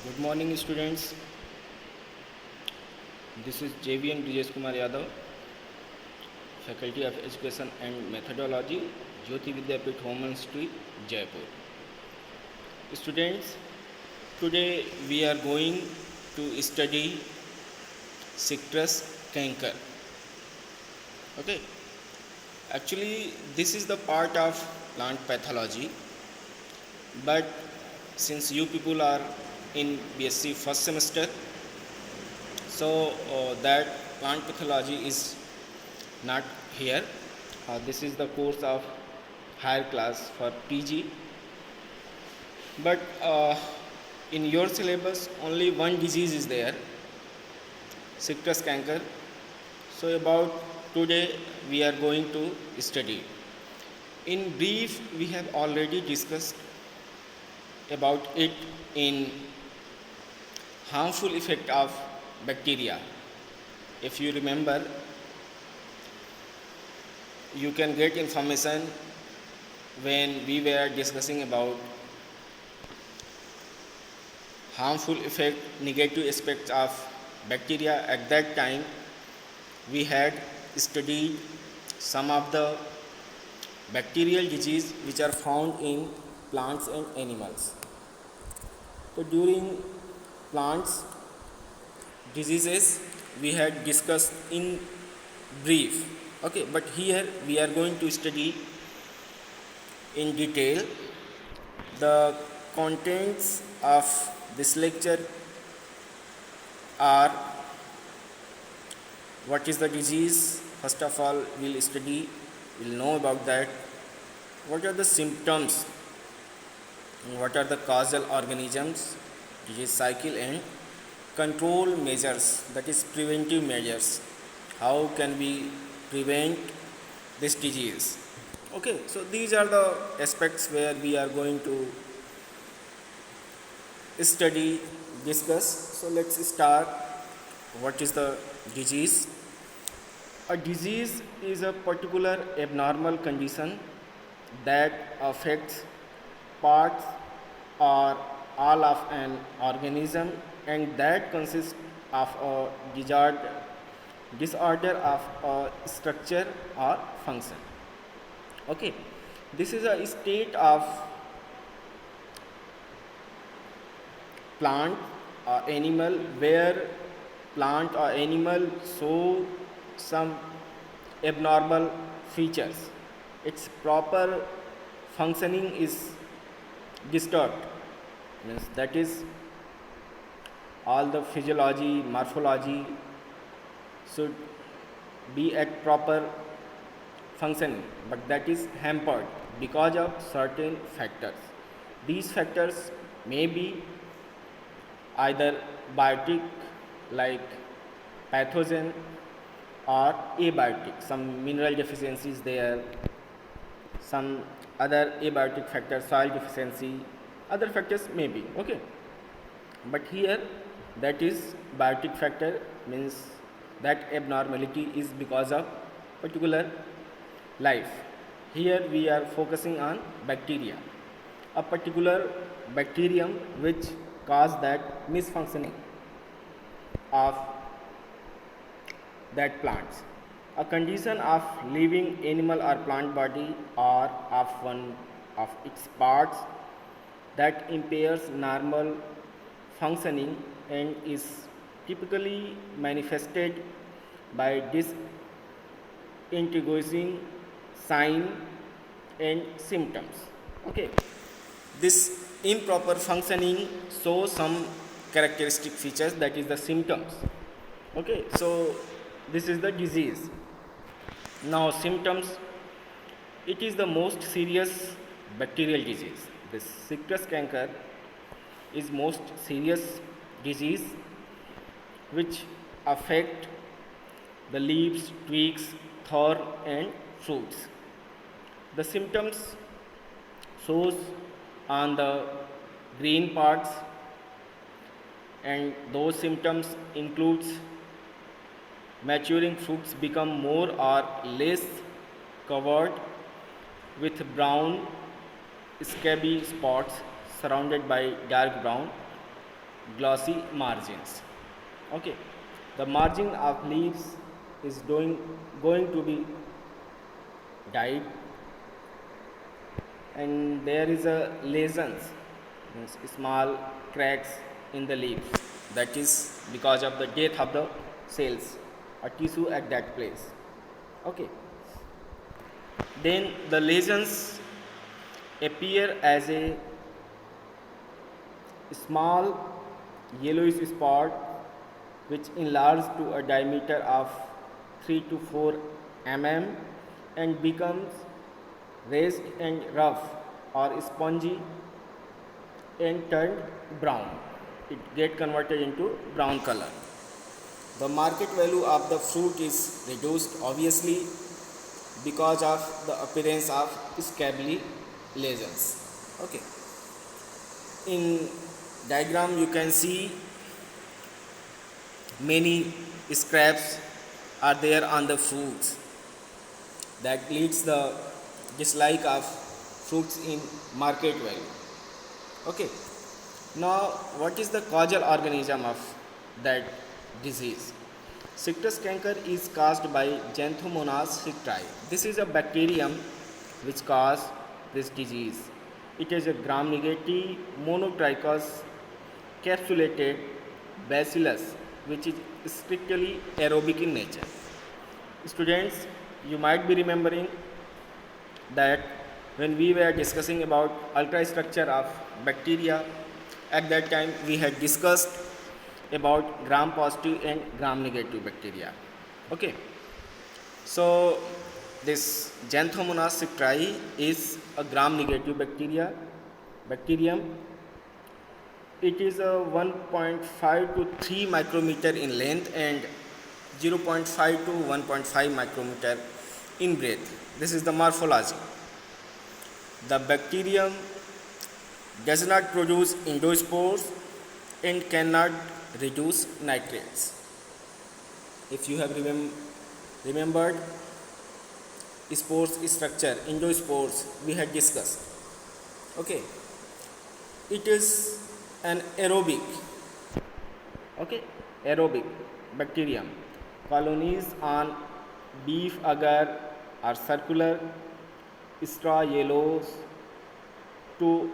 Good morning, students. This is JVN Brijesh Kumar Yadav, Faculty of Education and Methodology, Jyoti Vidyapeeth Women Street, Jaipur. Students, today we are going to study citrus canker. Okay, actually, this is the part of plant pathology, but since you people are in BSc first semester, so that plant pathology is not here. This is the course of higher class for PG, but in your syllabus only one disease is there, citrus canker. So about today we are going to study. In brief, we have already discussed about it in harmful effect of bacteria. If you remember, you can get information when we were discussing about harmful effect, negative aspects of bacteria. At that time, we had studied some of the bacterial disease which are found in plants and animals. So during plants diseases we had discussed in brief. Okay, but here we are going to study in detail. The contents of this lecture are: what is the disease? First of all, we'll know about that. What are the symptoms? What are the causal organisms, disease cycle, and control measures, that is preventive measures. How can we prevent this disease? Okay, so these are the aspects where we are going to study, discuss. So let's start. What is the disease? A disease is a particular abnormal condition that affects parts or all of an organism, and that consists of a disorder of a structure or function. Okay, this is a state of plant or animal where plant or animal show some abnormal features. Its proper functioning is disturbed. Means that is, all the physiology, morphology should be at proper functioning, but that is hampered because of certain factors. These factors may be either biotic, like pathogen, or abiotic, some mineral deficiencies there, some other abiotic factors, soil deficiency, other factors may be. Okay, but here that is biotic factor, means that abnormality is because of particular life. Here we are focusing on bacteria, a particular bacterium which cause that misfunctioning of that plants. A condition of living animal or plant body or of one of its parts that impairs normal functioning and is typically manifested by disintegrating sign and symptoms. Okay, this improper functioning shows some characteristic features, that is the symptoms. Okay, so this is the disease. Now symptoms: it is the most serious bacterial disease. This citrus canker is most serious disease which affect the leaves, twigs, thorn, and fruits. The symptoms shows on the green parts, and those symptoms includes maturing fruits become more or less covered with brown scabby spots surrounded by dark brown. glossy margins. Okay, the margin of leaves is going to be dyed, and there is a lesions, means small cracks in the leaves, that is because of the death of the cells or tissue at that place. Okay, then the lesions appear as a small yellowish spot which enlarges to a diameter of 3 to 4 mm and becomes raised and rough or spongy and turned brown. It get converted into brown color. The market value of the fruit is reduced obviously because of the appearance of scaly lesions. Okay. In diagram you can see many scraps are there on the fruits that leads the dislike of fruits in market value. Okay, now what is the causal organism of that disease? Citrus canker is caused by Xanthomonas citrus. This is a bacterium which causes this disease. It is a gram-negative monotrichous capsulated bacillus which is strictly aerobic in nature. Students, you might be remembering that when we were discussing about ultrastructure of bacteria, at that time we had discussed about gram positive and gram negative bacteria. Okay, so this Xanthomonas citrus is a gram negative bacterium. It is a 1.5 to 3 micrometer in length and 0.5 to 1.5 micrometer in breadth. This is the morphology. The bacterium does not produce endospores and cannot reduce nitrates. If you have remembered spores structure, endospores we had discussed. Okay, it is an aerobic bacterium. Colonies on beef agar are circular, straw yellows to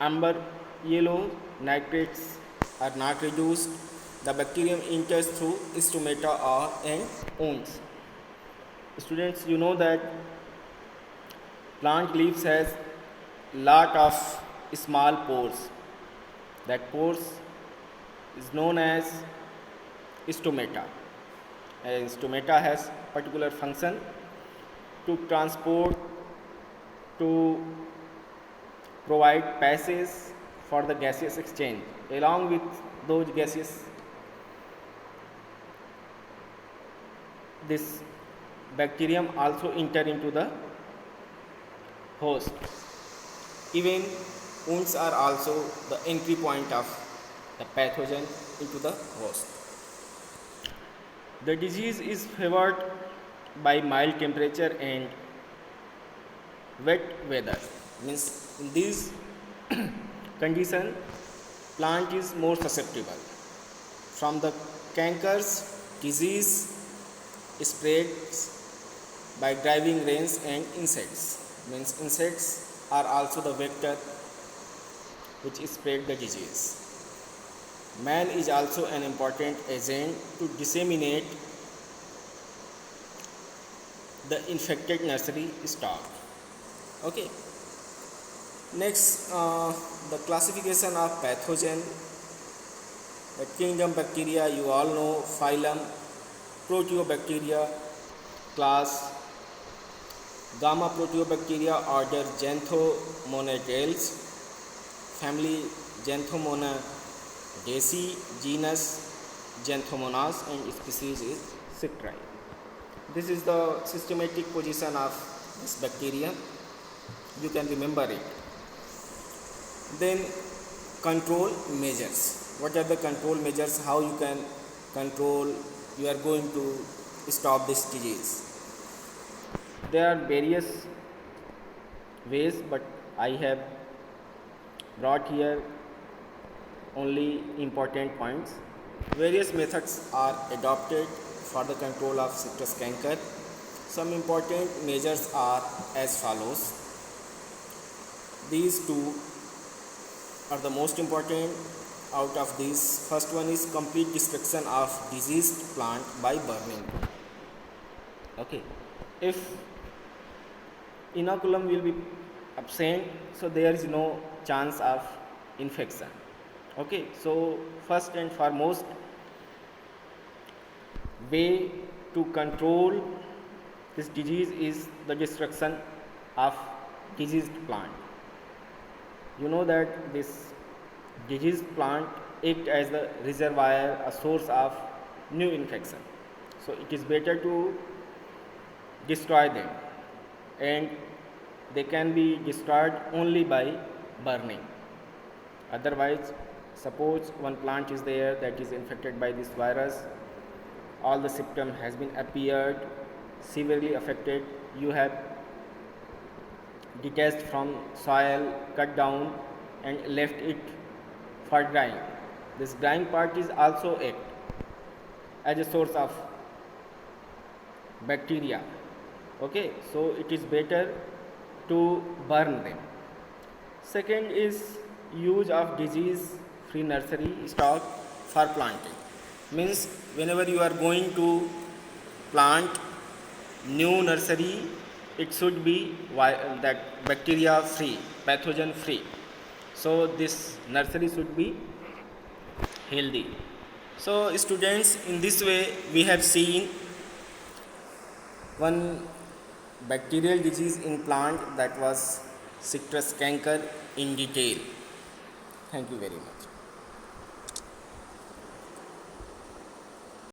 amber yellow. Nitrates are not reduced. The bacterium enters through stomata or and wounds. Students, you know that plant leaves has lot of small pores. That pores is known as stomata. And stomata has particular function to transport, to provide passage for the gaseous exchange. Along with those gases, this bacterium also enter into the host. Even wounds are also the entry point of the pathogen into the host. The disease is favored by mild temperature and wet weather. Means in these condition, plant is more susceptible. From the cankers, disease spreads by driving rains and insects. Means insects are also the vector which spread the disease. Man is also an important agent to disseminate the infected nursery stock. Okay. Next, the classification of pathogen. The kingdom bacteria, you all know, phylum Proteobacteria, class Gamma Proteobacteria, order Xanthomonadales, family Xanthomonaceae, genus Xanthomonas, and species is Citrus. This is the systematic position of this bacteria. You can remember it. Then control measures. What are the control measures? How you can control? You are going to stop this disease. There are various ways, but I have brought here only important points. Various methods are adopted for the control of citrus canker. Some important measures are as follows. These two are the most important out of these. First one is complete destruction of diseased plant by burning. Okay, if inoculum will be absent, so there is no chance of infection. Okay, so first and foremost way to control this disease is the destruction of diseased plant. You know that this diseased plant act as the reservoir, a source of new infection. So it is better to destroy them, and they can be destroyed only by burning. Otherwise, suppose one plant is there that is infected by this virus, all the symptom has been appeared, severely affected, you have detached from soil, cut down and left it for drying. This drying part is also act as a source of bacteria. Okay, so it is better to burn them. Second is use of disease free nursery stock for planting. Means whenever you are going to plant new nursery, it should be that bacteria free, pathogen free. So this nursery should be healthy. So students, in this way we have seen one bacterial disease in plant, that was citrus canker, in detail. Thank you very much.